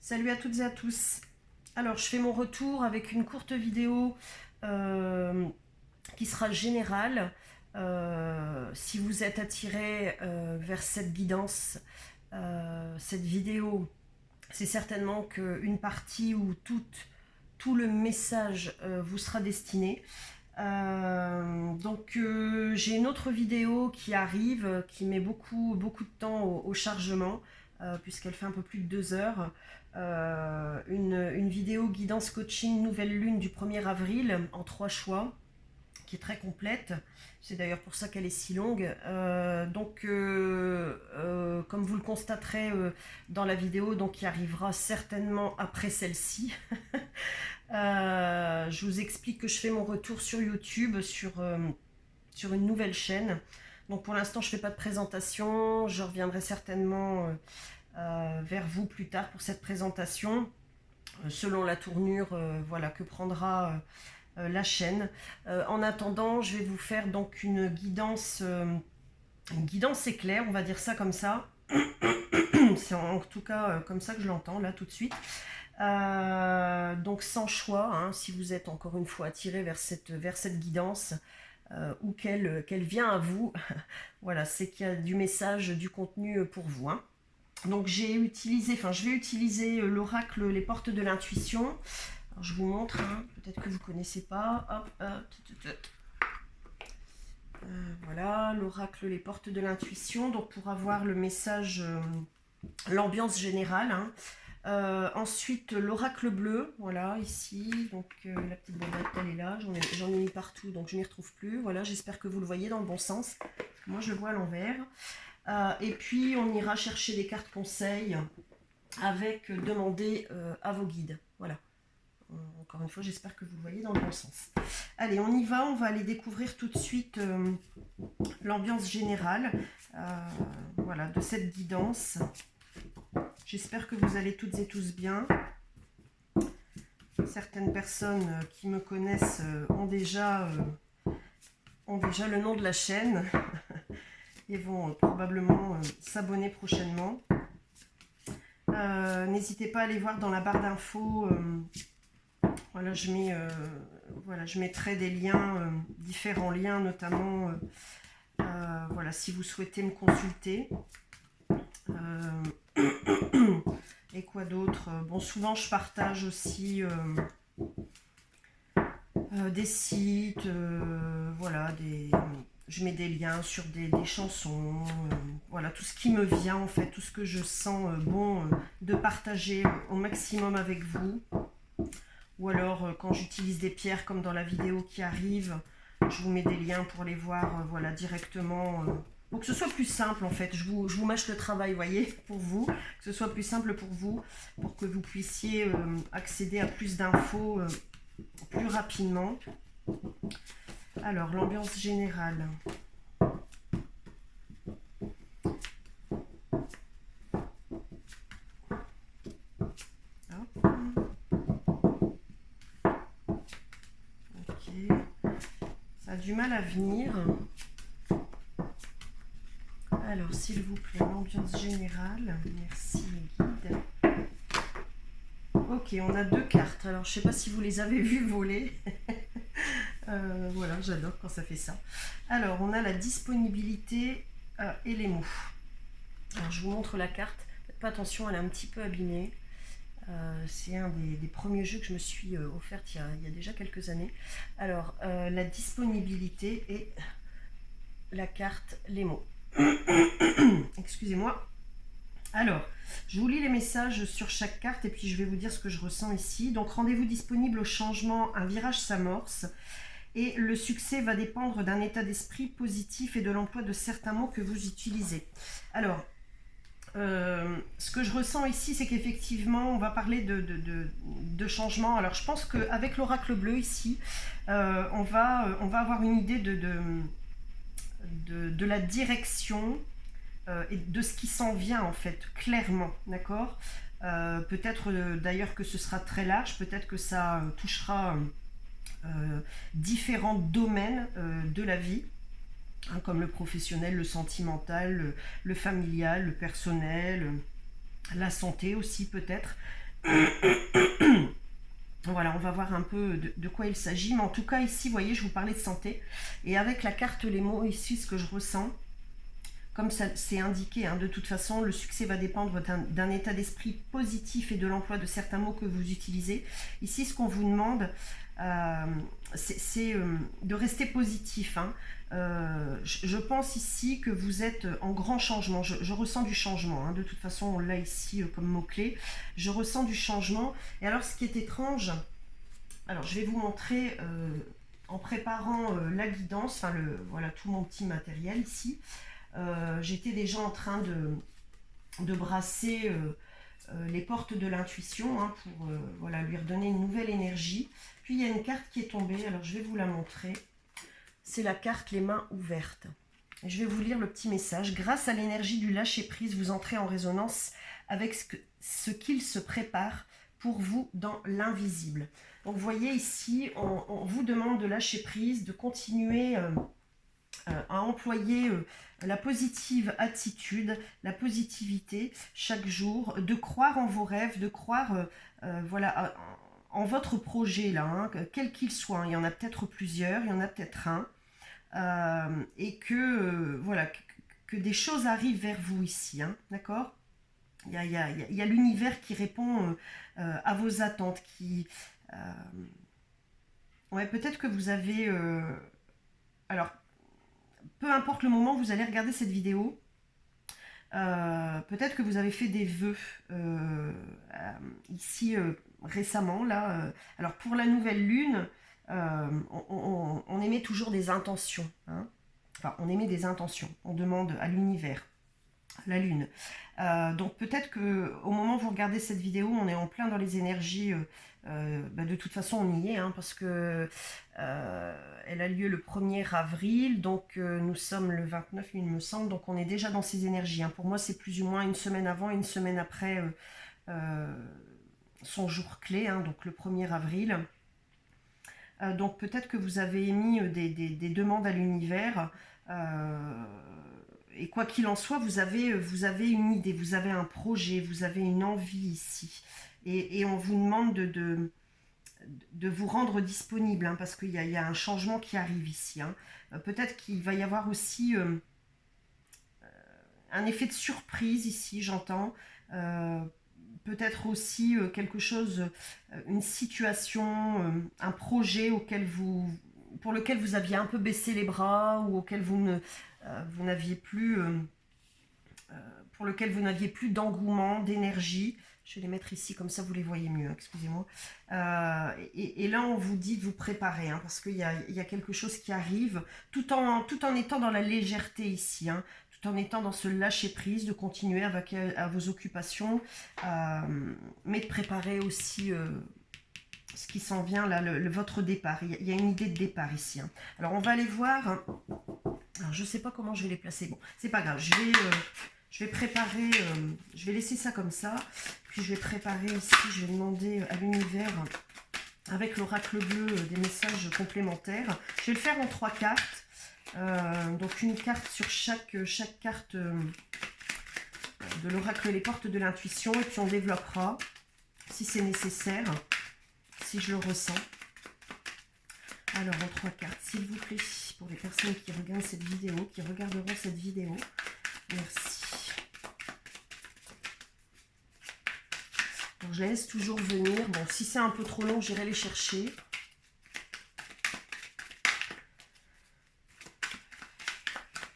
Salut à toutes et à tous. Alors, je fais mon retour avec une courte vidéo qui sera générale. Si vous êtes attiré vers cette guidance, cette vidéo, c'est certainement qu'une partie ou tout le message vous sera destiné. J'ai une autre vidéo qui arrive, qui met beaucoup de temps au chargement, puisqu'elle fait un peu plus de 2 heures. Une vidéo guidance coaching nouvelle lune du 1er avril en 3 choix, qui est très complète. C'est d'ailleurs pour ça qu'elle est si longue. Comme vous le constaterez dans la vidéo, donc qui arrivera certainement après celle-ci. Je vous explique que je fais mon retour sur YouTube, sur une nouvelle chaîne. Donc pour l'instant, je ne fais pas de présentation. Je reviendrai certainement vers vous plus tard pour cette présentation, selon la tournure voilà, que prendra la chaîne. En attendant, je vais vous faire donc une guidance éclair, on va dire ça comme ça. C'est en tout cas comme ça que je l'entends là tout de suite. Donc sans choix, hein, si vous êtes encore une fois attiré vers cette guidance ou qu'elle vient à vous, voilà, c'est qu'il y a du message, du contenu pour vous. Hein. Donc je vais utiliser l'oracle Les Portes de l'Intuition. Alors, je vous montre, hein, peut-être que vous ne connaissez pas. Voilà, l'oracle Les Portes de l'Intuition. Donc pour avoir le message, l'ambiance générale. Hein. Ensuite, l'oracle bleu, voilà, ici, donc la petite boîte elle est là, j'en ai mis partout, donc je n'y retrouve plus, voilà, j'espère que vous le voyez dans le bon sens, moi je le vois à l'envers. Et puis, on ira chercher des cartes conseils avec demander à vos guides, voilà. Encore une fois, j'espère que vous le voyez dans le bon sens. Allez, on y va, on va aller découvrir tout de suite l'ambiance générale, voilà, de cette guidance. J'espère que vous allez toutes et tous bien. Certaines personnes qui me connaissent ont déjà le nom de la chaîne et vont probablement s'abonner prochainement. N'hésitez pas à aller voir dans la barre d'infos. Voilà, je mettrai des liens, différents liens, notamment voilà, si vous souhaitez me consulter. Et quoi d'autre? Bon, souvent je partage aussi des sites, voilà, je mets des liens sur des chansons, voilà, tout ce qui me vient en fait, tout ce que je sens bon de partager au maximum avec vous. Ou alors quand j'utilise des pierres comme dans la vidéo qui arrive, je vous mets des liens pour les voir voilà, directement. Pour que ce soit plus simple en fait, je vous mâche le travail, voyez, pour vous, que ce soit plus simple pour vous, pour que vous puissiez accéder à plus d'infos plus rapidement. Alors, l'ambiance générale. Hop. Ok, ça a du mal à venir. Alors, s'il vous plaît, l'ambiance générale. Merci, les guides. Ok, on a 2 cartes. Alors, je ne sais pas si vous les avez vues voler. Voilà, j'adore quand ça fait ça. Alors, on a la disponibilité et les mots. Alors, je vous montre la carte. Faites pas attention, elle est un petit peu abîmée. C'est un des premiers jeux que je me suis offerte il y a déjà quelques années. Alors, la disponibilité et la carte les mots. Excusez-moi. Alors, je vous lis les messages sur chaque carte et puis je vais vous dire ce que je ressens ici. Donc, rendez-vous disponible au changement, un virage s'amorce et le succès va dépendre d'un état d'esprit positif et de l'emploi de certains mots que vous utilisez. Alors, ce que je ressens ici, c'est qu'effectivement, on va parler de changement. Alors, je pense qu'avec l'oracle bleu ici, on va avoir une idée de la direction et de ce qui s'en vient en fait, clairement, d'accord. Peut-être d'ailleurs que ce sera très large, peut-être que ça touchera différents domaines de la vie, hein, comme le professionnel, le sentimental, le familial, le personnel, la santé aussi peut-être. Voilà, on va voir un peu de quoi il s'agit. Mais en tout cas, ici, vous voyez, je vous parlais de santé. Et avec la carte, les mots, ici, ce que je ressens, comme ça c'est indiqué, hein, de toute façon, le succès va dépendre d'un état d'esprit positif et de l'emploi de certains mots que vous utilisez. Ici, ce qu'on vous demande, c'est de rester positif. Hein. Je pense ici que vous êtes en grand changement. Je ressens du changement. Hein. De toute façon, on l'a ici comme mot-clé. Je ressens du changement. Et alors, ce qui est étrange, alors je vais vous montrer en préparant la guidance, enfin voilà tout mon petit matériel ici. J'étais déjà en train de brasser les portes de l'intuition, hein, pour voilà, lui redonner une nouvelle énergie. Puis il y a une carte qui est tombée, alors je vais vous la montrer. C'est la carte les mains ouvertes. Et je vais vous lire le petit message. Grâce à l'énergie du lâcher-prise, vous entrez en résonance avec ce qu'il se prépare pour vous dans l'invisible. Donc vous voyez ici, on vous demande de lâcher prise, de continuer à employer la positive attitude, la positivité chaque jour, de croire en vos rêves, de croire voilà, en votre projet là, hein, quel qu'il soit. Il y en a peut-être plusieurs, il y en a peut-être un. Et que voilà, que des choses arrivent vers vous ici, hein, d'accord. Il y a l'univers qui répond à vos attentes, qui ouais, peut-être que vous avez alors peu importe le moment où vous allez regarder cette vidéo, peut-être que vous avez fait des vœux ici récemment là. Alors pour la nouvelle lune, on émet toujours des intentions, hein. Enfin, on émet des intentions, on demande à l'univers, à la lune. Donc peut-être que au moment où vous regardez cette vidéo, on est en plein dans les énergies. De toute façon, on y est, hein, parce que elle a lieu le 1er avril, donc nous sommes le 29, il me semble, donc on est déjà dans ces énergies. Hein. Pour moi, c'est plus ou moins une semaine avant, une semaine après son jour clé, hein, donc le 1er avril. Donc peut-être que vous avez émis des demandes à l'univers. Et quoi qu'il en soit, vous avez une idée, vous avez un projet, vous avez une envie ici. Et on vous demande de vous rendre disponible, hein, parce qu'il y a un changement qui arrive ici. Hein. Peut-être qu'il va y avoir aussi un effet de surprise ici, j'entends. Peut-être aussi quelque chose, une situation, un projet pour lequel vous aviez un peu baissé les bras ou auquel vous n'aviez plus, pour lequel vous n'aviez plus d'engouement, d'énergie. Je vais les mettre ici, comme ça vous les voyez mieux, hein, excusez-moi. Et là, on vous dit de vous préparer, hein, parce qu'il y a quelque chose qui arrive, tout en étant dans la légèreté ici, hein, tout en étant dans ce lâcher-prise, de continuer avec à vos occupations, mais de préparer aussi ce qui s'en vient, là, votre départ. Il y a une idée de départ ici. Hein. Alors, on va aller voir. Alors, je ne sais pas comment je vais les placer. Bon, c'est pas grave. Je vais préparer, je vais laisser ça comme ça. Puis, je vais préparer ici, je vais demander à l'univers, avec l'oracle bleu, des messages complémentaires. Je vais le faire en 3 cartes. Donc, une carte sur chaque carte de l'oracle Les Portes de l'Intuition. Et puis, on développera, si c'est nécessaire, si je le ressens. Alors, en 3 cartes, s'il vous plaît, pour les personnes qui regardent cette vidéo, qui regarderont cette vidéo. Merci. Donc, je laisse toujours venir. Bon, si c'est un peu trop long, j'irai les chercher.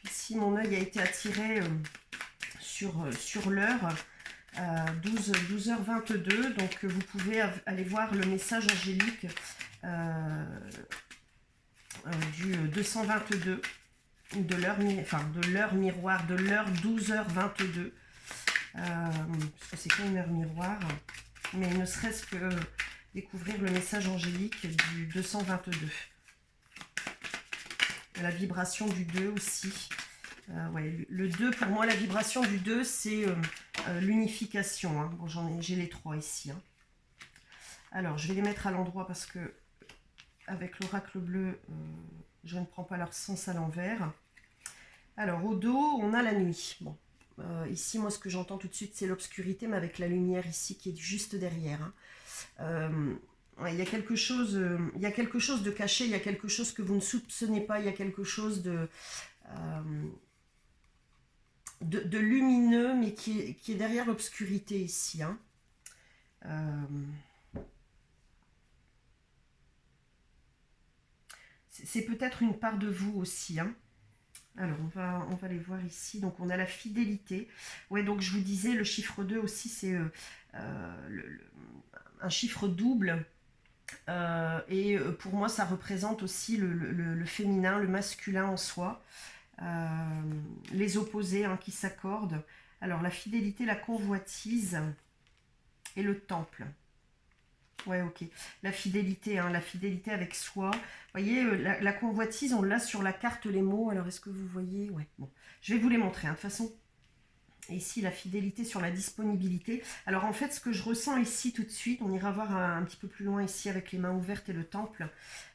Ici, mon œil a été attiré sur l'heure. 12h22, donc vous pouvez aller voir le message angélique du 222 de l'heure miroir, de l'heure 12h22, parce que c'est pas une heure miroir, mais ne serait-ce que découvrir le message angélique du 222, la vibration du 2 aussi. Ouais, le 2, pour moi, la vibration du 2, c'est l'unification. Hein. Bon, j'ai les 3 ici. Hein. Alors, je vais les mettre à l'endroit parce que, avec l'oracle bleu, je ne prends pas leur sens à l'envers. Alors, au dos, on a la nuit. Bon, Ici, moi, ce que j'entends tout de suite, c'est l'obscurité, mais avec la lumière ici qui est juste derrière. Hein. Ouais, il y a quelque chose de caché, il y a quelque chose que vous ne soupçonnez pas, il y a quelque chose euh, de lumineux, mais qui est derrière l'obscurité ici. Hein. C'est peut-être une part de vous aussi. Hein. Alors, on va les voir ici. Donc, on a la fidélité. Ouais, donc je vous disais, le chiffre 2 aussi, c'est un chiffre double. Et pour moi, ça représente aussi le féminin, le masculin en soi. Les opposés hein, qui s'accordent. Alors, la fidélité, la convoitise et le temple. Ouais, ok. Hein, la fidélité avec soi. Vous voyez, la convoitise, on l'a sur la carte, les mots. Alors, est-ce que vous voyez? Ouais, bon. Je vais vous les montrer. Hein. De toute façon, ici, la fidélité sur la disponibilité. Alors, en fait, ce que je ressens ici tout de suite, on ira voir un petit peu plus loin ici avec les mains ouvertes et le temple.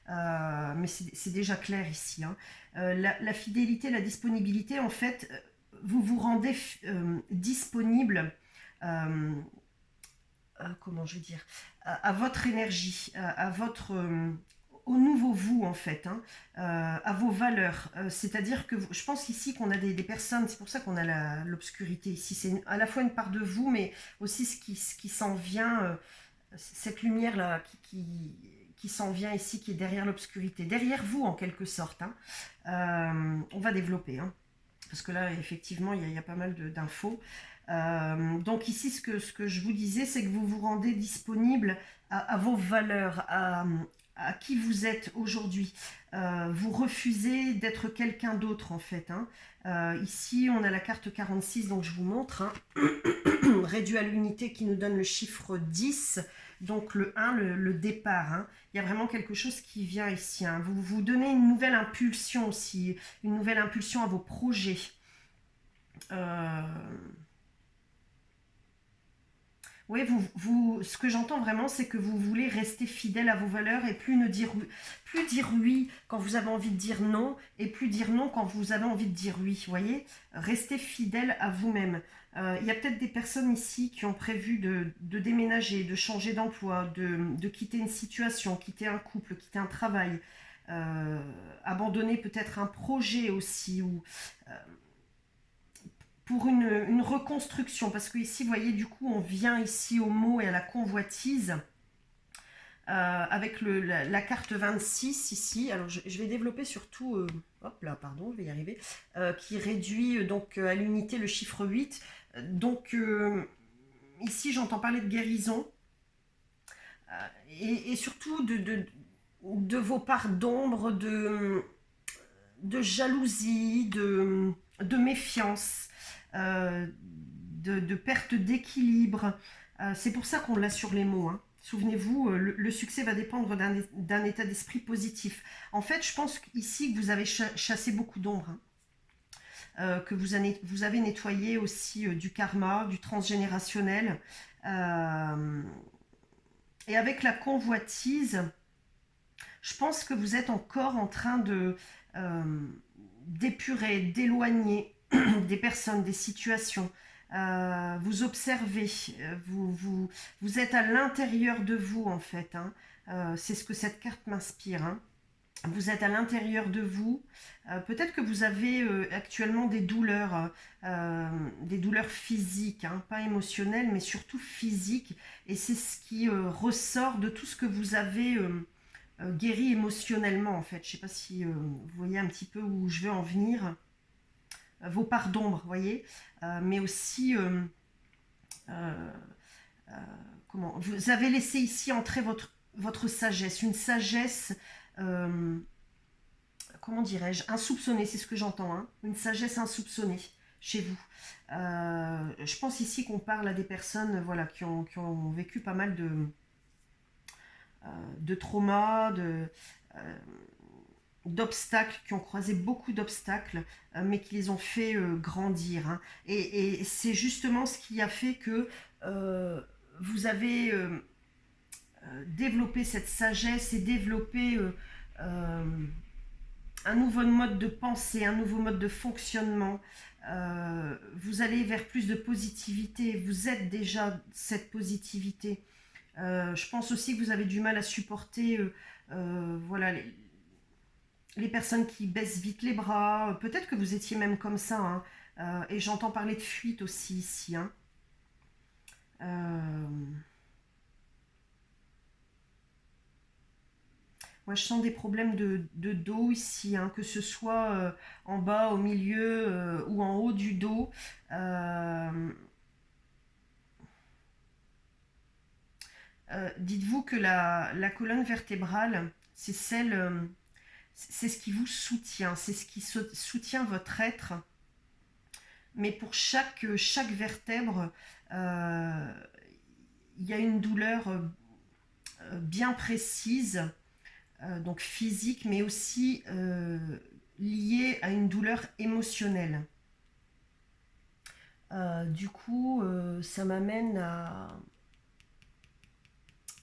Mais c'est déjà clair ici. Hein. La fidélité, la disponibilité, en fait, vous vous rendez disponible. Comment je vais dire, à votre énergie, à votre, au nouveau vous en fait, hein, à vos valeurs. C'est-à-dire que je pense ici qu'on a des personnes, c'est pour ça qu'on a l'obscurité ici. C'est à la fois une part de vous, mais aussi ce qui s'en vient, cette lumière-là qui s'en vient ici, qui est derrière l'obscurité, derrière vous en quelque sorte. Hein. On va développer, hein, parce que là, effectivement, il y a pas mal d'infos. Donc ici, ce que je vous disais, c'est que vous vous rendez disponible à vos valeurs, à qui vous êtes aujourd'hui. Vous refusez d'être quelqu'un d'autre, en fait. Hein. Ici, on a la carte 46, donc je vous montre. Hein. Réduit à l'unité qui nous donne le chiffre 10, donc le 1, le départ. Hein. Il y a vraiment quelque chose qui vient ici. Hein. Vous vous donnez une nouvelle impulsion aussi, une nouvelle impulsion à vos projets. Oui, ce que j'entends vraiment, c'est que vous voulez rester fidèle à vos valeurs et plus dire oui quand vous avez envie de dire non et plus dire non quand vous avez envie de dire oui. Vous voyez, restez fidèle à vous-même. Il y a peut-être des personnes ici qui ont prévu de déménager, de changer d'emploi, de quitter une situation, quitter un couple, quitter un travail, abandonner peut-être un projet aussi ou pour une reconstruction, parce que ici, vous voyez, du coup, on vient ici au mot et à la convoitise, avec la carte 26 ici. Alors, je vais développer surtout, hop là, pardon, je vais y arriver, qui réduit donc à l'unité le chiffre 8. Donc, ici, j'entends parler de guérison, et surtout de vos parts d'ombre, de jalousie, de méfiance, de perte d'équilibre. C'est pour ça qu'on l'a sur les mots. Hein. Souvenez-vous, le succès va dépendre d'un état d'esprit positif. En fait, je pense ici que vous avez chassé beaucoup d'ombre. Hein. Que vous avez nettoyé aussi du karma, du transgénérationnel. Et avec la convoitise, je pense que vous êtes encore en train d'épurer, d'éloigner des personnes, des situations. Vous observez, vous êtes à l'intérieur de vous en fait. Hein. C'est ce que cette carte m'inspire. Hein. Vous êtes à l'intérieur de vous. Peut-être que vous avez actuellement des douleurs physiques, hein, pas émotionnelles, mais surtout physiques. Et c'est ce qui ressort de tout ce que vous avez guéri émotionnellement en fait. Je ne sais pas si vous voyez un petit peu où je veux en venir. Vos parts d'ombre, vous voyez, mais aussi comment vous avez laissé ici entrer votre sagesse, une sagesse, comment dirais-je, insoupçonnée, c'est ce que j'entends, hein, une sagesse insoupçonnée chez vous. Je pense ici qu'on parle à des personnes voilà, qui ont vécu pas mal de traumas, d'obstacles, qui ont croisé beaucoup d'obstacles, mais qui les ont fait grandir. Hein. Et c'est justement ce qui a fait que vous avez développé cette sagesse et développé un nouveau mode de pensée, un nouveau mode de fonctionnement. vous allez vers plus de positivité. Vous êtes déjà cette positivité. Je pense aussi que vous avez du mal à supporter voilà, les personnes qui baissent vite les bras. Peut-être que vous étiez même comme ça, hein. Et j'entends parler de fuite aussi ici, hein. Euh, Moi, je sens des problèmes de dos ici, hein, que ce soit en bas, au milieu ou en haut du dos. Euh, Dites-vous que la colonne vertébrale, c'est celle, c'est ce qui vous soutient, c'est ce qui soutient votre être. Mais pour chaque vertèbre, euh, il y a une douleur bien précise, donc physique, mais aussi liée à une douleur émotionnelle. Du coup, ça m'amène à...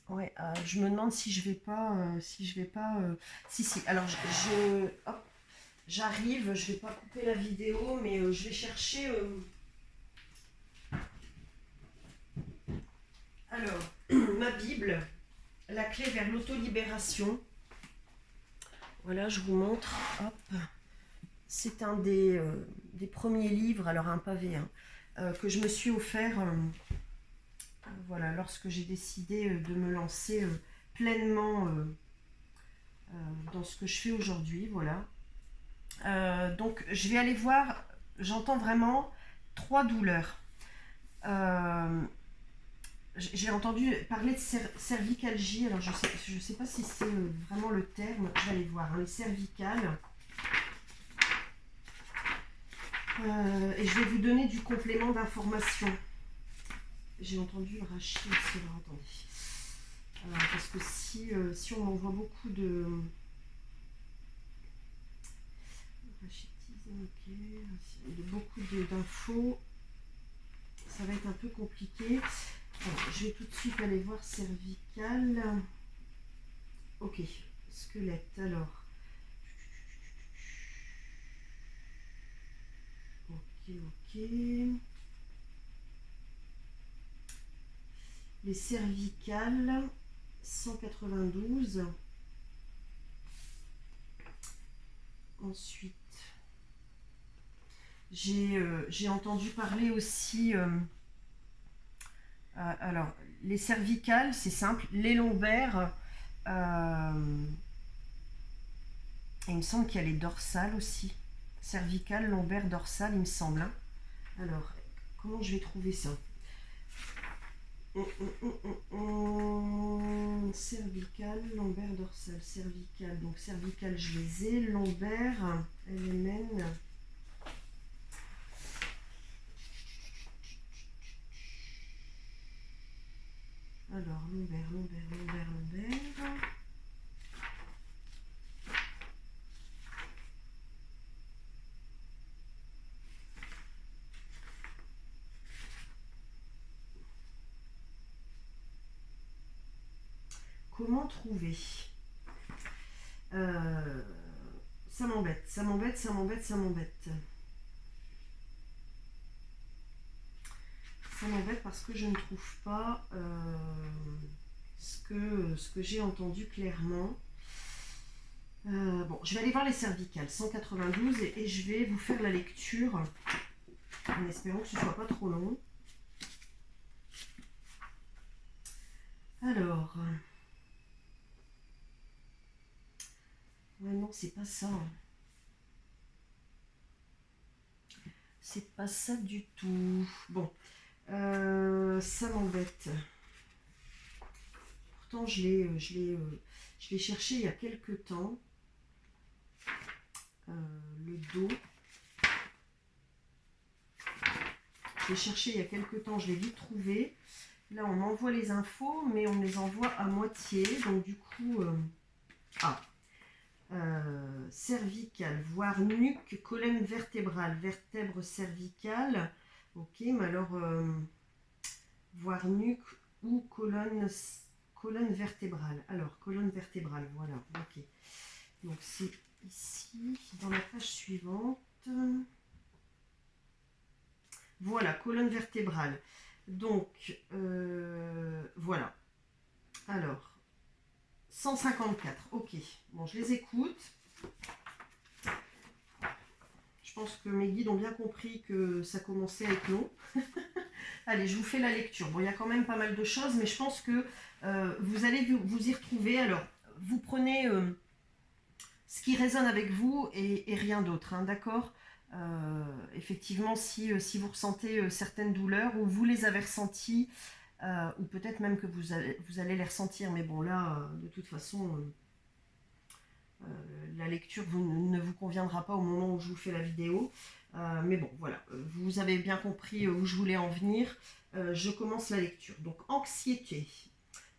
Ouais, je me demande si je vais pas... Si, si. Alors, hop, j'arrive, je vais pas couper la vidéo, mais je vais chercher... Alors, ma Bible, la clé vers l'autolibération. Voilà, je vous montre. Hop. C'est un des premiers livres, alors un pavé, hein, que je me suis offert voilà, lorsque j'ai décidé de me lancer pleinement dans ce que je fais aujourd'hui. Voilà. Donc je vais aller voir, j'entends vraiment 3 douleurs. J'ai entendu parler de cervicalgie, alors je sais pas si c'est vraiment le terme, je vais aller voir, hein, les cervicales. Et je vais vous donner du complément d'information. J'ai entendu le rachis aussi, alors attendez. Parce que si on m'envoie beaucoup de... Rachitisme, ok. Beaucoup d'infos, ça va être un peu compliqué. Alors, je vais tout de suite aller voir cervical. Ok, squelette, alors. Ok, ok. Les cervicales, 192. Ensuite, j'ai entendu parler aussi... alors, les cervicales, c'est simple. Les lombaires, il me semble qu'il y a les dorsales aussi. Cervicales, lombaires, dorsales, il me semble, hein. Alors, comment je vais trouver ça? Cervicale, lombaire, dorsale, cervicale. Donc cervicale, je les ai. Lombaire, LMN. Alors, lombaire, lombaire, lombaire, lombaire. Comment trouver? Ça m'embête, ça m'embête, ça m'embête, ça m'embête. Ça m'embête parce que je ne trouve pas ce que j'ai entendu clairement. Bon, je vais aller voir les cervicales, 192, et je vais vous faire la lecture en espérant que ce ne soit pas trop long. Alors, ouais, non, c'est pas ça. C'est pas ça du tout. Bon, ça m'embête. Pourtant, je l'ai cherché il y a quelques temps. Le dos. Je l'ai cherché il y a quelques temps, je l'ai vite trouvé. Là, on m'envoie les infos, mais on me les envoie à moitié. Donc, du coup, cervicale, voire nuque, colonne vertébrale, vertèbre cervicale. Ok, mais alors, voire nuque ou colonne vertébrale. Alors, colonne vertébrale, voilà. Ok. Donc, c'est ici, dans la page suivante. Voilà, colonne vertébrale. Donc, voilà. Alors, 154, ok. Bon, je les écoute. Je pense que mes guides ont bien compris que ça commençait à être long. Allez, je vous fais la lecture. Bon, il y a quand même pas mal de choses, mais je pense que vous allez vous y retrouver. Alors, vous prenez ce qui résonne avec vous et rien d'autre, hein, d'accord. Effectivement, si vous ressentez certaines douleurs ou vous les avez ressenties, ou peut-être même que vous allez les ressentir, mais bon là, de toute façon, la lecture ne vous conviendra pas au moment où je vous fais la vidéo. Mais bon, voilà, vous avez bien compris où je voulais en venir. Je commence la lecture. Donc, anxiété.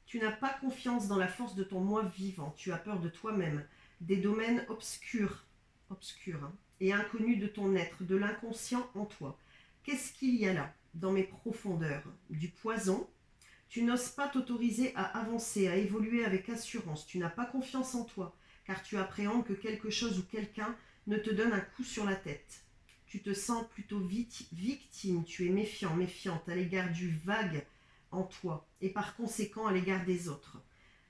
Tu n'as pas confiance dans la force de ton moi vivant. Tu as peur de toi-même, des domaines obscurs hein, et inconnus de ton être, de l'inconscient en toi. Qu'est-ce qu'il y a là, dans mes profondeurs? Du poison. Tu n'oses pas t'autoriser à avancer, à évoluer avec assurance. Tu n'as pas confiance en toi, car tu appréhendes que quelque chose ou quelqu'un ne te donne un coup sur la tête. Tu te sens plutôt victime, tu es méfiant, méfiante à l'égard du vague en toi, et par conséquent à l'égard des autres.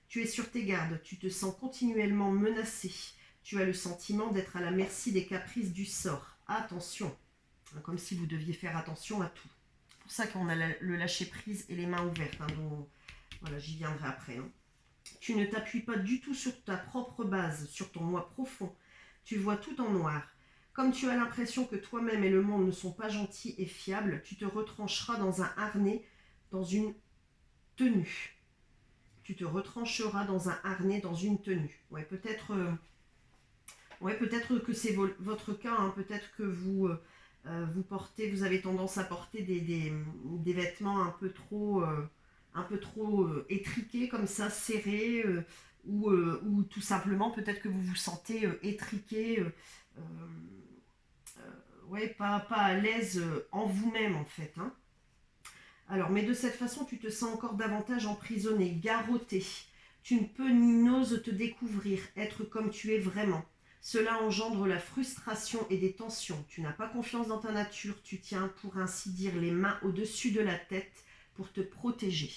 Tu es sur tes gardes, tu te sens continuellement menacé. Tu as le sentiment d'être à la merci des caprices du sort. Attention, comme si vous deviez faire attention à tout. C'est pour ça qu'on a le lâcher-prise et les mains ouvertes. Hein, donc, voilà, j'y viendrai après. Hein. Tu ne t'appuies pas du tout sur ta propre base, sur ton moi profond. Tu vois tout en noir. Comme tu as l'impression que toi-même et le monde ne sont pas gentils et fiables, tu te retrancheras dans un harnais, dans une tenue. Tu te retrancheras dans un harnais, dans une tenue. Ouais, peut-être que c'est votre cas. Hein. Peut-être que vous avez tendance à porter des vêtements un peu trop étriqués comme ça, serrés, ou tout simplement peut-être que vous vous sentez étriqué, ouais, pas à l'aise en vous-même en fait. Hein. Alors, mais de cette façon, tu te sens encore davantage emprisonné, garrotté. Tu ne peux ni n'oses te découvrir, être comme tu es vraiment. Cela engendre la frustration et des tensions. Tu n'as pas confiance dans ta nature, tu tiens, pour ainsi dire, les mains au-dessus de la tête pour te protéger.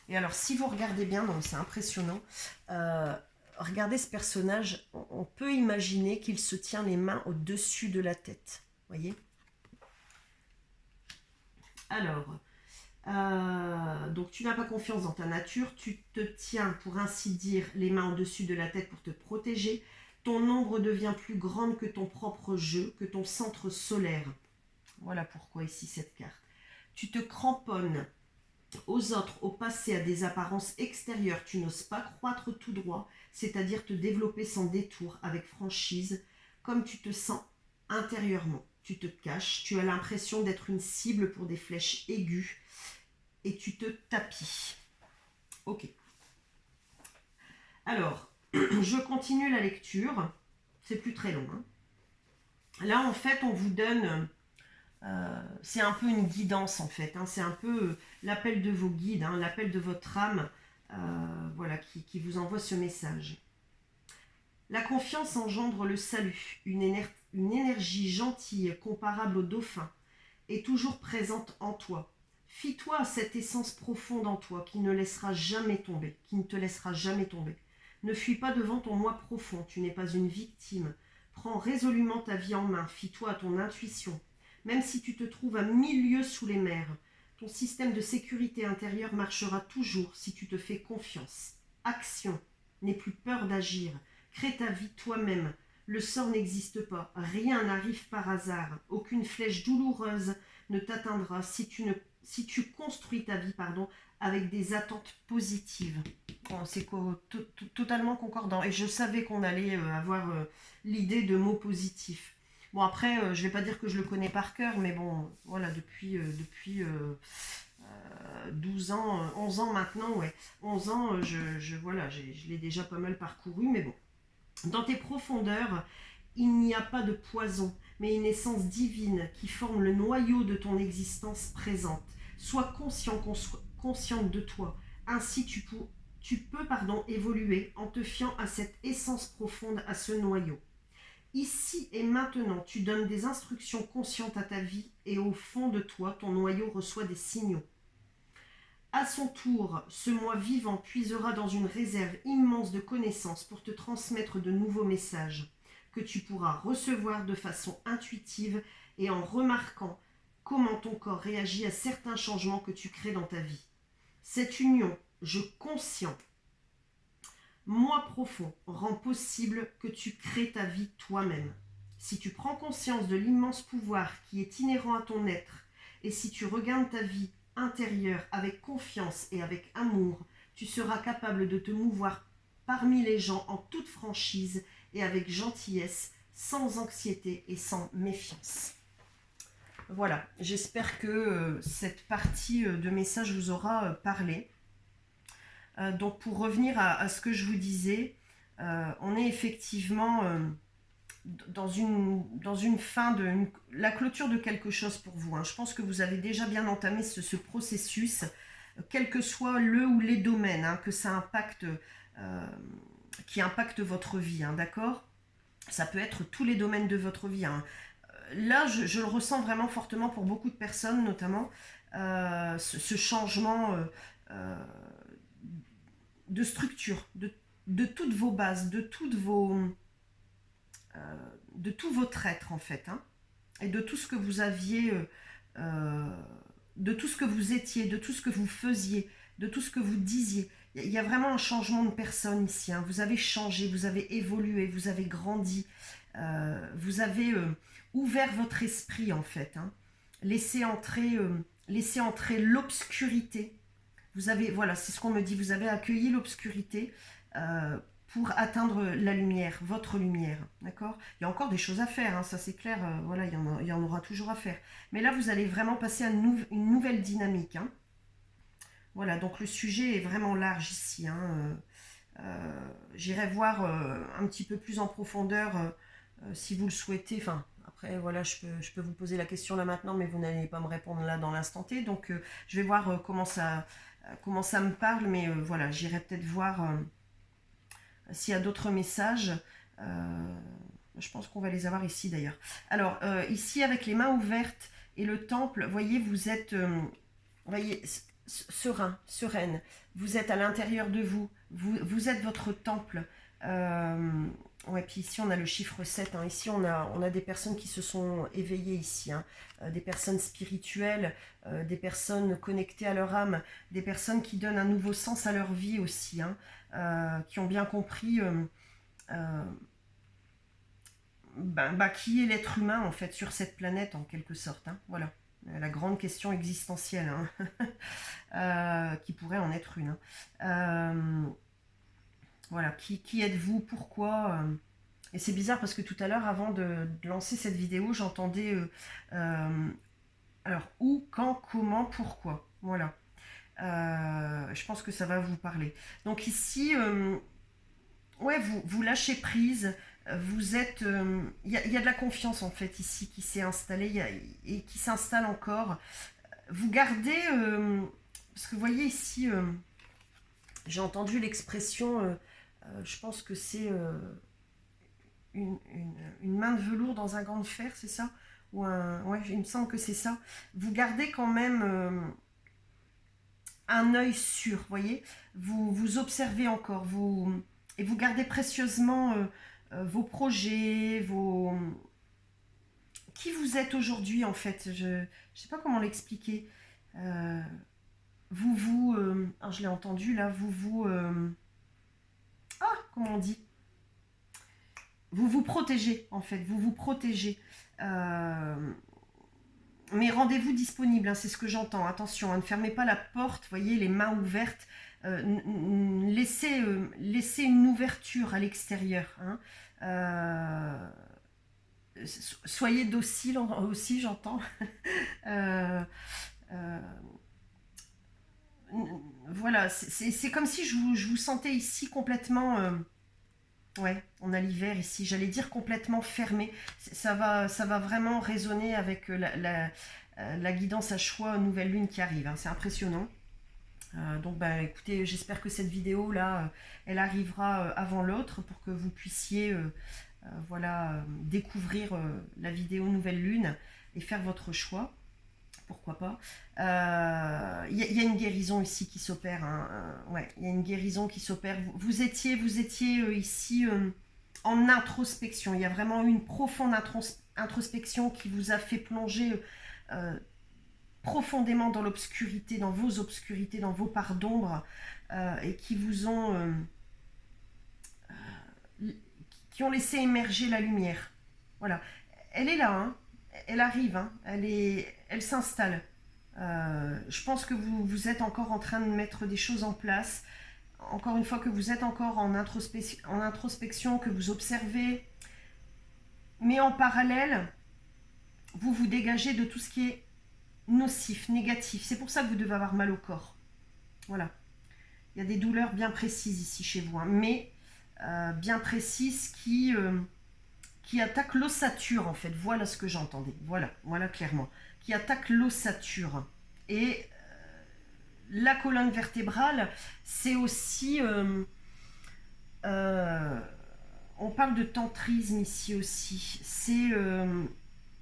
Et alors, si vous regardez bien, c'est impressionnant, regardez ce personnage, on peut imaginer qu'il se tient les mains au-dessus de la tête. Voyez ? Alors, donc tu n'as pas confiance dans ta nature, tu te tiens, pour ainsi dire, les mains au-dessus de la tête pour te protéger. Ton ombre devient plus grande que ton propre jeu, que ton centre solaire. Voilà pourquoi ici cette carte. Tu te cramponnes aux autres, au passé, à des apparences extérieures. Tu n'oses pas croître tout droit, c'est-à-dire te développer sans détour, avec franchise, comme tu te sens intérieurement. Tu te caches, tu as l'impression d'être une cible pour des flèches aiguës et tu te tapis. Ok. Alors, je continue la lecture. C'est plus très long. Hein. Là, en fait, on vous donne... c'est un peu une guidance, en fait. Hein. C'est un peu l'appel de vos guides, hein, l'appel de votre âme, voilà, qui vous envoie ce message. La confiance engendre le salut, une énergie gentille comparable au dauphin, est toujours présente en toi. Fie-toi à cette essence profonde en toi qui ne laissera jamais tomber, qui ne te laissera jamais tomber. Ne fuis pas devant ton moi profond, tu n'es pas une victime. Prends résolument ta vie en main, fie-toi à ton intuition. Même si tu te trouves à 1000 lieues sous les mers, ton système de sécurité intérieure marchera toujours si tu te fais confiance. Action, n'aie plus peur d'agir. Crée ta vie toi-même. Le sort n'existe pas. Rien n'arrive par hasard. Aucune flèche douloureuse ne t'atteindra si tu construis ta vie avec des attentes positives. Bon, c'est totalement concordant. Et je savais qu'on allait avoir l'idée de mots positifs. Bon, après, je ne vais pas dire que je le connais par cœur, mais bon, voilà, depuis 12 ans, 11 ans maintenant, ouais. 11 ans, je l'ai déjà pas mal parcouru, mais bon. Dans tes profondeurs, il n'y a pas de poison, mais une essence divine qui forme le noyau de ton existence présente. Sois consciente de toi. Ainsi, tu peux évoluer en te fiant à cette essence profonde, à ce noyau. Ici et maintenant, tu donnes des instructions conscientes à ta vie et au fond de toi, ton noyau reçoit des signaux. À son tour, ce moi vivant puisera dans une réserve immense de connaissances pour te transmettre de nouveaux messages que tu pourras recevoir de façon intuitive et en remarquant comment ton corps réagit à certains changements que tu crées dans ta vie. Cette union, je conscient, moi profond, rend possible que tu crées ta vie toi-même. Si tu prends conscience de l'immense pouvoir qui est inhérent à ton être, et si tu regardes ta vie intérieure avec confiance et avec amour, tu seras capable de te mouvoir parmi les gens en toute franchise et avec gentillesse, sans anxiété et sans méfiance. Voilà, j'espère que cette partie de message vous aura parlé. Donc pour revenir à ce que je vous disais, on est effectivement dans une fin la clôture de quelque chose pour vous. Hein. Je pense que vous avez déjà bien entamé ce processus, quel que soit le ou les domaines hein, que ça impacte, qui impactent votre vie, hein, d'accord? Ça peut être tous les domaines de votre vie. Hein. Là, je le ressens vraiment fortement pour beaucoup de personnes, notamment ce changement de structure, de toutes vos bases, de tous votre être en fait, hein, et de tout ce que vous aviez, de tout ce que vous étiez, de tout ce que vous faisiez, de tout ce que vous disiez. Il y a vraiment un changement de personne ici. Hein. Vous avez changé, vous avez évolué, vous avez grandi, vous avez ouvert votre esprit en fait. Hein. Laissez entrer l'obscurité. Vous avez, voilà, c'est ce qu'on me dit, vous avez accueilli l'obscurité pour atteindre la lumière, votre lumière, d'accord? Il y a encore des choses à faire, hein, ça c'est clair, voilà, il y en aura toujours à faire. Mais là, vous allez vraiment passer à une nouvelle dynamique. Hein. Voilà, donc le sujet est vraiment large ici. Hein, j'irai voir un petit peu plus en profondeur si vous le souhaitez. Enfin, après, voilà, je peux vous poser la question là maintenant, mais vous n'allez pas me répondre là dans l'instant T. Donc, je vais voir comment ça me parle, mais voilà, j'irai peut-être voir s'il y a d'autres messages. Je pense qu'on va les avoir ici d'ailleurs. Alors, ici, avec les mains ouvertes et le temple, voyez, vous êtes voyez, serein, sereine. Vous êtes à l'intérieur de vous. Vous êtes votre temple. Ouais, puis ici, on a le chiffre 7. Hein. Ici, on a des personnes qui se sont éveillées ici. Hein. Des personnes spirituelles, des personnes connectées à leur âme, des personnes qui donnent un nouveau sens à leur vie aussi. Hein. Qui ont bien compris qui est l'être humain, en fait, sur cette planète, en quelque sorte. Hein. Voilà. La grande question existentielle, hein. Qui pourrait en être une. Hein. Voilà, qui êtes-vous, pourquoi Et c'est bizarre parce que tout à l'heure, avant de lancer cette vidéo, j'entendais alors où, quand, comment, pourquoi. Voilà. Je pense que ça va vous parler. Donc ici, ouais, vous lâchez prise. Vous êtes, y a de la confiance en fait ici qui s'est installée et qui s'installe encore. Vous gardez, parce que vous voyez ici, j'ai entendu l'expression, je pense que c'est une main de velours dans un gant de fer, c'est ça? Ouais, il me semble que c'est ça. Vous gardez quand même un œil sûr, voyez? Vous observez encore, et vous gardez précieusement vos projets, qui vous êtes aujourd'hui en fait. Je ne sais pas comment l'expliquer. Alors je l'ai entendu là, comment on dit? Vous protégez en fait, vous protégez. Mais rendez-vous disponible, hein, c'est ce que j'entends. Attention, hein, ne fermez pas la porte, voyez, les mains ouvertes. Laissez une ouverture à l'extérieur. Hein. Soyez docile aussi, j'entends. Voilà, c'est comme si je vous sentais ici complètement... ouais, on a l'hiver ici, j'allais dire complètement fermé. Ça va vraiment résonner avec la guidance à choix nouvelle lune qui arrive. Hein, c'est impressionnant. Donc écoutez, j'espère que cette vidéo là, elle arrivera avant l'autre pour que vous puissiez voilà, découvrir la vidéo Nouvelle Lune et faire votre choix. Pourquoi pas. Il y a une guérison ici qui s'opère. Hein. Ouais, il y a une guérison qui s'opère. Vous étiez ici en introspection. Il y a vraiment eu une profonde introspection qui vous a fait plonger profondément dans l'obscurité, dans vos obscurités, dans vos parts d'ombre, et qui vous ont qui ont laissé émerger la lumière. Voilà. Elle est là, hein. Elle arrive, hein. Elle s'installe. Je pense que vous êtes encore en train de mettre des choses en place. Encore une fois, que vous êtes encore en introspection, que vous observez. Mais en parallèle, vous dégagez de tout ce qui est nocif, négatif. C'est pour ça que vous devez avoir mal au corps. Voilà. Il y a des douleurs bien précises ici chez vous, hein, mais bien précises qui attaquent l'ossature, en fait. Voilà ce que j'entendais. Voilà clairement. Qui attaquent l'ossature. Et la colonne vertébrale, c'est aussi... on parle de tantrisme ici aussi. C'est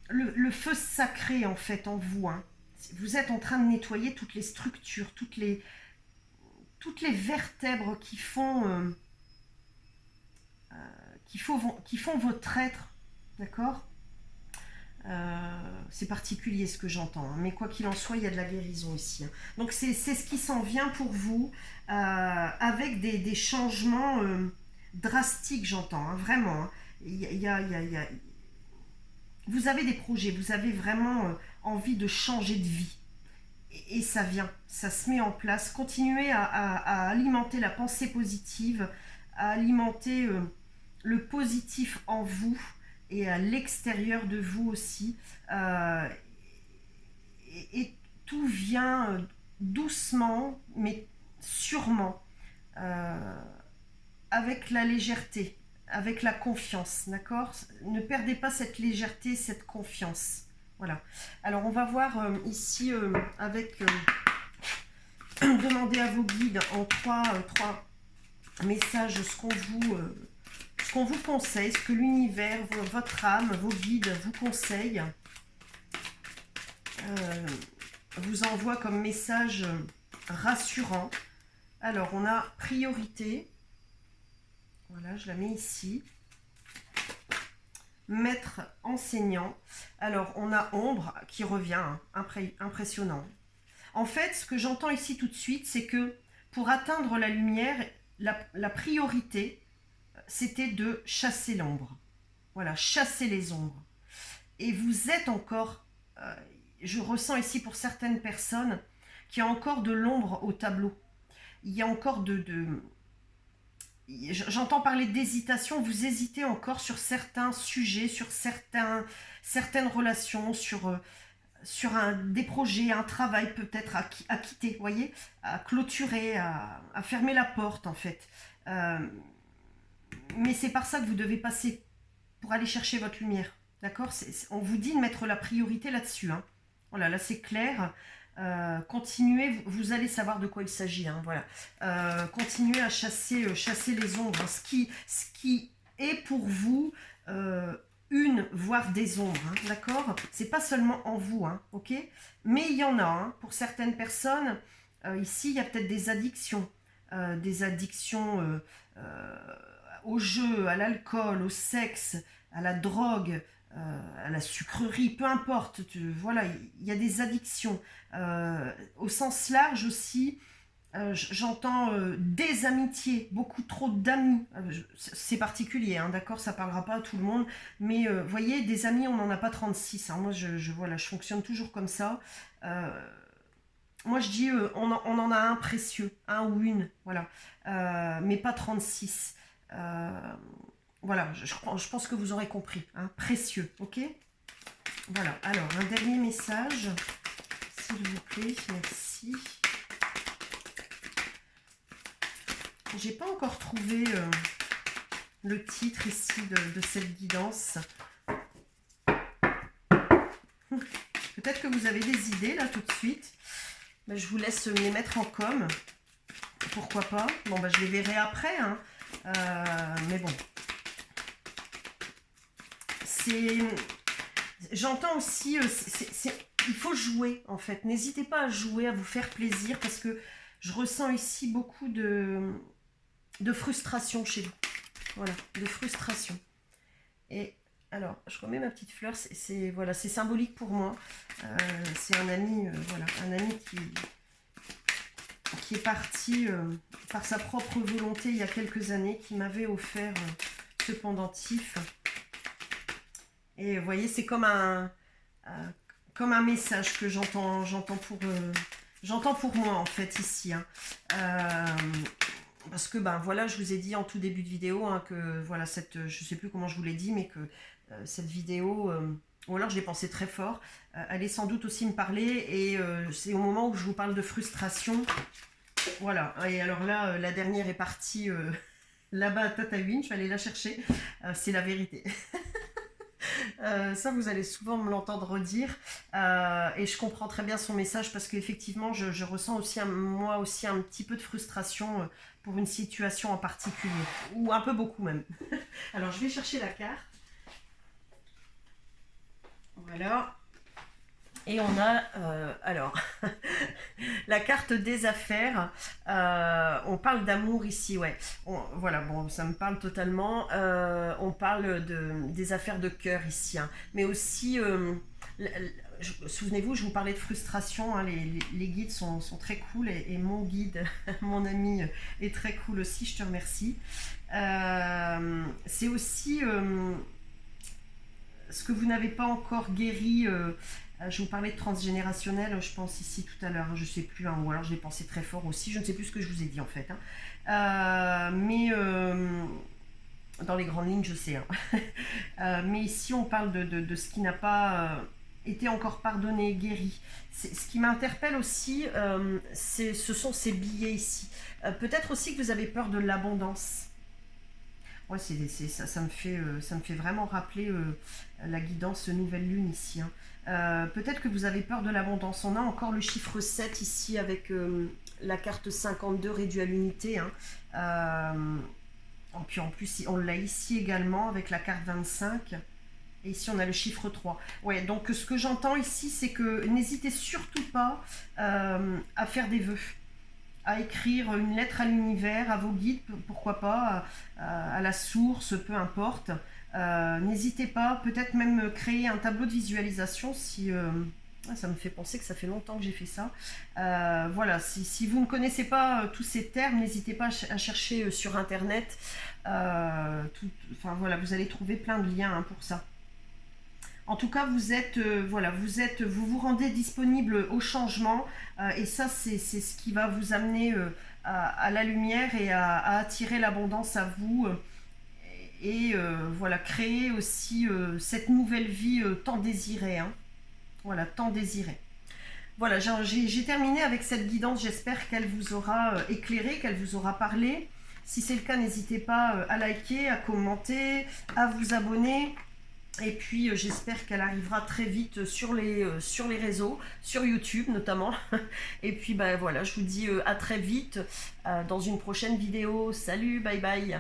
le feu sacré, en fait, en vous. Hein. Vous êtes en train de nettoyer toutes les structures, toutes les vertèbres qui font votre être, d'accord. C'est particulier ce que j'entends, hein, mais quoi qu'il en soit, il y a de la guérison ici. Hein. Donc c'est ce qui s'en vient pour vous, avec des changements drastiques, j'entends, hein, vraiment. Hein. Vous avez des projets, vous avez vraiment envie de changer de vie. Et ça vient, ça se met en place. Continuez à alimenter la pensée positive, à alimenter le positif en vous et à l'extérieur de vous aussi. Et tout vient doucement, mais sûrement, avec la légèreté, avec la confiance, d'accord? Ne perdez pas cette légèreté, cette confiance. Voilà. Alors, on va voir ici avec... demandez à vos guides en trois messages ce qu'on vous conseille, ce que l'univers, votre âme, vos guides vous conseillent. Vous envoie comme message rassurant. Alors, on a priorité. Voilà, je la mets ici. Maître enseignant. Alors, on a ombre qui revient, hein, impressionnant. En fait, ce que j'entends ici tout de suite, c'est que pour atteindre la lumière, la priorité, c'était de chasser l'ombre. Voilà, chasser les ombres. Et vous êtes encore, je ressens ici pour certaines personnes, qu'il y a encore de l'ombre au tableau. Il y a encore j'entends parler d'hésitation, vous hésitez encore sur certains sujets, sur certaines relations, sur des projets, un travail peut-être à quitter, vous voyez, à clôturer, à fermer la porte en fait. Mais c'est par ça que vous devez passer pour aller chercher votre lumière, d'accord? On vous dit de mettre la priorité là-dessus. Hein. Voilà, là c'est clair. Continuez, vous allez savoir de quoi il s'agit. Hein, voilà. Continuez à chasser les ombres. Hein, ce qui est pour vous voire des ombres, hein, d'accord? C'est pas seulement en vous, hein, ok? Mais il y en a, hein, pour certaines personnes. Ici, il y a peut-être des addictions au jeu, à l'alcool, au sexe, à la drogue, à la sucrerie, peu importe. Voilà, il y a des addictions. Au sens large aussi, j'entends des amitiés, beaucoup trop d'amis. C'est particulier, hein, d'accord, ça parlera pas à tout le monde. Mais vous voyez, des amis, on n'en a pas 36. Hein. Moi, voilà, je fonctionne toujours comme ça. Moi, je dis, on en a un précieux, un ou une, voilà. Mais pas 36. Voilà, je pense que vous aurez compris. Hein, précieux, ok? Voilà, alors, un dernier message, s'il vous plaît, merci. J'ai pas encore trouvé le titre ici de cette guidance. Peut-être que vous avez des idées là tout de suite. Mais je vous laisse me les mettre en com. Pourquoi pas? Bon, bah, je les verrai après. Hein. Mais bon. j'entends aussi, il faut jouer en fait. N'hésitez pas à jouer, à vous faire plaisir parce que je ressens ici beaucoup de frustration chez vous. Voilà, de frustration. Et alors, je remets ma petite fleur, voilà, c'est symbolique pour moi. C'est un ami, voilà, un ami qui est parti par sa propre volonté il y a quelques années, qui m'avait offert ce pendentif. Et vous voyez, c'est comme un message que j'entends pour moi en fait ici. Hein. Parce que ben voilà, je vous ai dit en tout début de vidéo hein, que voilà je sais plus comment je vous l'ai dit, mais que cette vidéo, ou alors je l'ai pensé très fort, allait sans doute aussi me parler et c'est au moment où je vous parle de frustration. Voilà, et alors là, la dernière est partie là-bas à Tataouine, je vais aller la chercher, c'est la vérité. Ça, vous allez souvent me l'entendre redire et je comprends très bien son message parce qu'effectivement, je ressens aussi moi aussi un petit peu de frustration pour une situation en particulier, ou un peu beaucoup même. Alors, je vais chercher la carte. Voilà. Et on a, alors, la carte des affaires. On parle d'amour ici, ouais. Voilà, bon, ça me parle totalement. On parle des affaires de cœur ici. Hein. Mais aussi, souvenez-vous, je vous parlais de frustration. Hein, les guides sont très cool. Et mon guide, mon ami, est très cool aussi. Je te remercie. C'est aussi ce que vous n'avez pas encore guéri. Je vous parlais de transgénérationnel, je pense ici tout à l'heure, je ne sais plus, hein, ou alors je l'ai pensé très fort aussi, je ne sais plus ce que je vous ai dit en fait. Hein. Mais dans les grandes lignes, je sais. Hein. Mais ici, on parle de ce qui n'a pas été encore pardonné, guéri. Ce qui m'interpelle aussi, ce sont ces billets ici. Peut-être aussi que vous avez peur de l'abondance. Ouais, ça me fait vraiment rappeler la guidance nouvelle lune ici. Hein. Peut-être que vous avez peur de l'abondance. On a encore le chiffre 7 ici avec la carte 52 réduit à l'unité. Hein. Puis en plus, on l'a ici également avec la carte 25. Et ici, on a le chiffre 3. Ouais, donc ce que j'entends ici, c'est que n'hésitez surtout pas à faire des vœux. À écrire une lettre à l'univers, à vos guides, pourquoi pas, à la source, peu importe. N'hésitez pas, peut-être même créer un tableau de visualisation si... ça me fait penser que ça fait longtemps que j'ai fait ça. Voilà, si vous ne connaissez pas tous ces termes, n'hésitez pas à chercher sur Internet. Enfin voilà, vous allez trouver plein de liens hein, pour ça. En tout cas, vous vous rendez disponible au changement et ça, c'est ce qui va vous amener à la lumière et à attirer l'abondance à vous et voilà, créer aussi cette nouvelle vie tant désirée. Hein. Voilà, tant désirée. Voilà, j'ai terminé avec cette guidance. J'espère qu'elle vous aura éclairé, qu'elle vous aura parlé. Si c'est le cas, n'hésitez pas à liker, à commenter, à vous abonner. Et puis j'espère qu'elle arrivera très vite sur les réseaux, sur YouTube notamment. Et puis ben voilà, je vous dis à très vite dans une prochaine vidéo. Salut, bye bye.